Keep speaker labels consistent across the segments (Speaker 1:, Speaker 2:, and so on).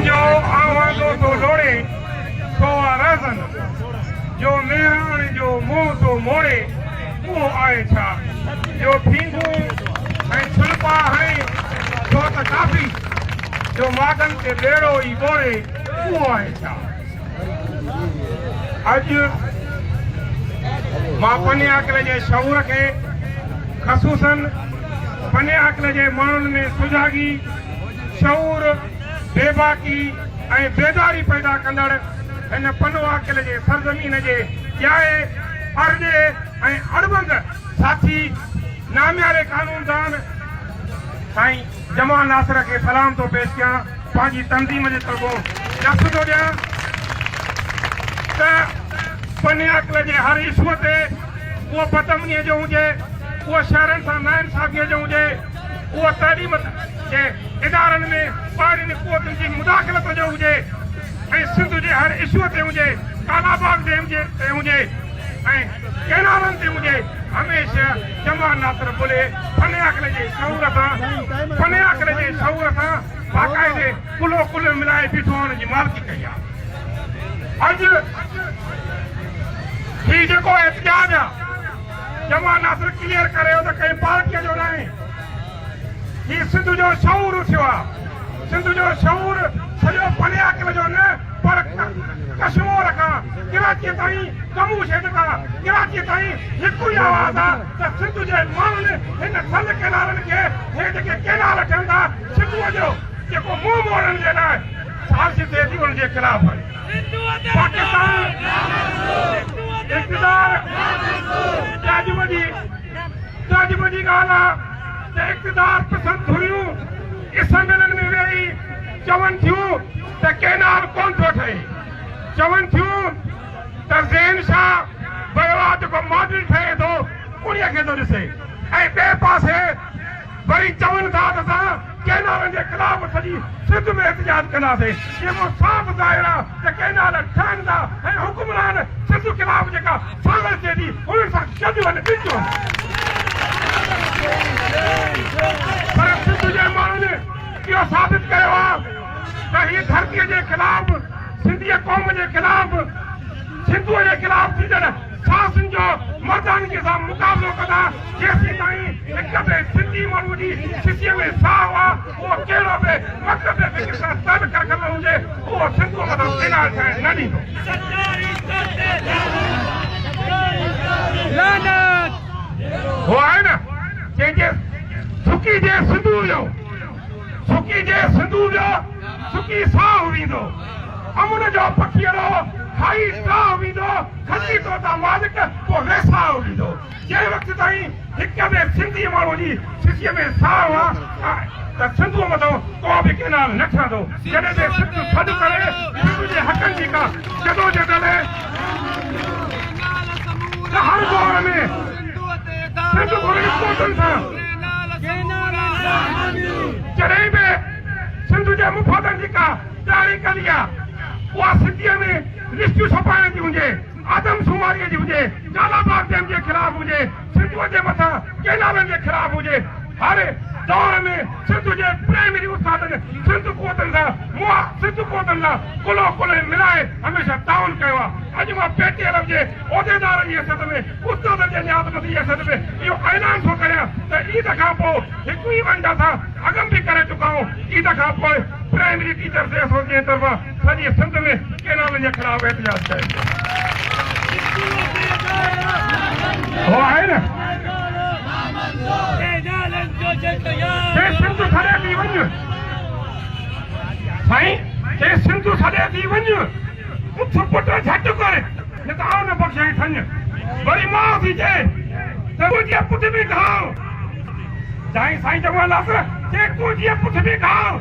Speaker 1: जो आवाज़ों तो लोड़े तो आराज़न जो मेहरान जो मुंह तो मोड़े वो आए छा जो फींगू ऐं छुलपा है तो त काफ़ी जो मागन के बेड़ो ई बोड़े वो आए छा अॼु मां पने अकल जे शऊर खे ख़सूसन पने अकल जे माण्हुनि में सुजागी शऊर बेबाकी ऐं बेदारी पैदा कंदड़ हिन पनो अकल जे सरज़मीन जे ॼाए अर्जे ऐं अड़बंद साथी नाम्यारे कानूनदान साईं जमाल नासिर खे सलाम थो पेश कयां पंहिंजी तंज़ीम जे तरफ़ों ॾस थो ॾियां त पने अकल जे हर इशूअ ते उहो बदअमनीअ जो हुजे उहो शहरनि सां नाइंसाफ़ीअ जो हुजे उहो तइलीम जे इदारनि में ॿाहिरीं क़ुवतुनि जी मुदाख़लत जो हुजे ऐं सिंध जे हर इशूअ ते हुजे कालाबाग ते हुजे ऐं केनालनि ते हुजे हमेशह जमाल नासिर बुले पने अकल जे शऊर सां बाक़ाइदे कुलो कुल मिलाए बीठो हुन जी मालिकी कई आहे अॼु ही जेको एहतिजाज आहे जमाल नासिर क्लियर करे त कंहिं पार्टीअ जो न आहे ही सिंध जो शऊर उथियो आहे सिंध जो शऊर सॼो पने अकल जो न पर कश्मीर खां कराची ताईं जम्मू शहर खां कराची ताईं हिकु ई आवाज़ आहे त सिंध जे माण्हुनि हिन सल केनालनि खे हे जेके केनाल ठहनि था सिंधूअ जो जेको मुंहुं मोड़ण जे लाइ साज़िश थिए थी उनजे ख़िलाफ़ पाकिस्तान इक़्तिदार ताजिब जी ॻाल्हि आहे त इक़्तिदार पसंदि थोरियूं असम्बलियुनि में वेही चवनि थियूं त केनाल कोन थो ठहे चवनि थियूं त ज़ेन शाह वियो आहे जेको मॉडल ठहे थो उन्हीअ खे थो ॾिसे ऐं ॿिए पासे वरी चवनि था त असां केनालनि जे ख़िलाफ़ सॼी सिंध में एहतिजाज कंदासीं जेको साफ़ ज़ाहिर आहे त केनाल ठहनि था ऐं हुकुमरान सिंध ख़िलाफ़ जेका साज़िश थिए थी उन्हनि सां गॾु वञी ॾिजो पर सिंध जे माण्हुनि इहो साबित कयो आहे त हीअ धरतीअ जे ख़िलाफ़ सिंधीअ क़ौम जे ख़िलाफ़ सिंधूअ जे ख़िलाफ़ थींदड़ साहसनि जो मर्दानगी सां मुक़ाबिलो कंदा जेसीं ताईं हिक ॿिए सिंधी माण्हू जी सिसीअ में साहु आहे उहो कहिड़ो बि मक़सद फ़िक्र सां तब करकल हुजे उहो सिंधूअ मथां केनाल ठहण न ॾींदो उहो आहे न जंहिंजे सुकी जे सुकी साहु वेंदो अमुन जो पखीअड़ो खाई साहु वेंदो खसी तो ता मालिक पोइ वेसाहु वेंदो जंहिं वक़्तु ताईं हिक ॿिए सिंधी माण्हू जी सिसीअ में साहु आहे त सिंधूअ मथां को बि केनाल न ठहंदो जॾहिं ते सिंध सॾु करे सिंध जे हक़नि जी का जदोजहद त हर दौर में सिंध घुरी कोटनि सां जॾहिं बि सिंध जे मुफ़ादनि जी का ॼाणी कई आहे उहा सिंधीअ में रिश्तियूं छपाइण जी हुजे आदमशुमारीअ जी हुजे कालाबाग डैम जे ख़िलाफ़ हुजे सिंधूअ जे मथां केनालनि जे ख़िलाफ़ हुजे हर दौर में सिंध जे प्राइमरी उस्तादनि सिंध क़ुवतनि सां कुलो कुल मिलाए हमेशह ताउन कयो आहे अॼु मां पेटी अरब जे उहिदेदारनि जी हैसियत में उस्तादनि जे नियाज़मत जी हैसियत में इहो ऐलान थो करियां त ईद खां पोइ हिकु ई वंड असां अॻु बि करे चुका आहियूं ईद खां पोइ प्राइमरी टीचर्स एसोसिएशन तरफ़ां सॼी सिंध में केनालनि जे ख़िलाफ़ एहतिजाज कयो उहो आहे न सिंध छॾे थी वञ साईं सिंध छॾे थी वञ उथ पुट झटि कर न त आउ न बख़्शाई थञ वरी माउ थी चए त तुंहिंजे पुठ बि घाव साईं जमाल नासिर चए तुंहिंजे पुठ बि घाव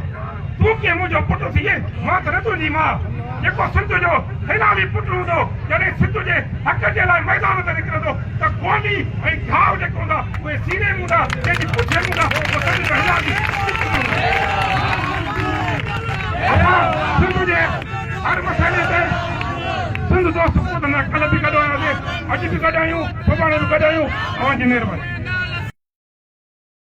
Speaker 1: तूं कीअं मुंहिंजो पुटु थिए मां त न तुंहिंजी माउ जेको सिंध जो हिलावी पुटु हूंदो जॾहिं सिंध जे हक़ जे लाइ मैदान ते निकिरंदो त गोली ऐं घाव जेको हूंदा उहे सीने में हूंदा जंहिंजी पुठ में हूंदा सिंध जे हर मसइले ते सिंध दोस्त कल्ह बि गॾु आयासीं अॼु बि गॾु आहियूं सुभाणे बि गॾु आहियूं तव्हांजी महिरबानी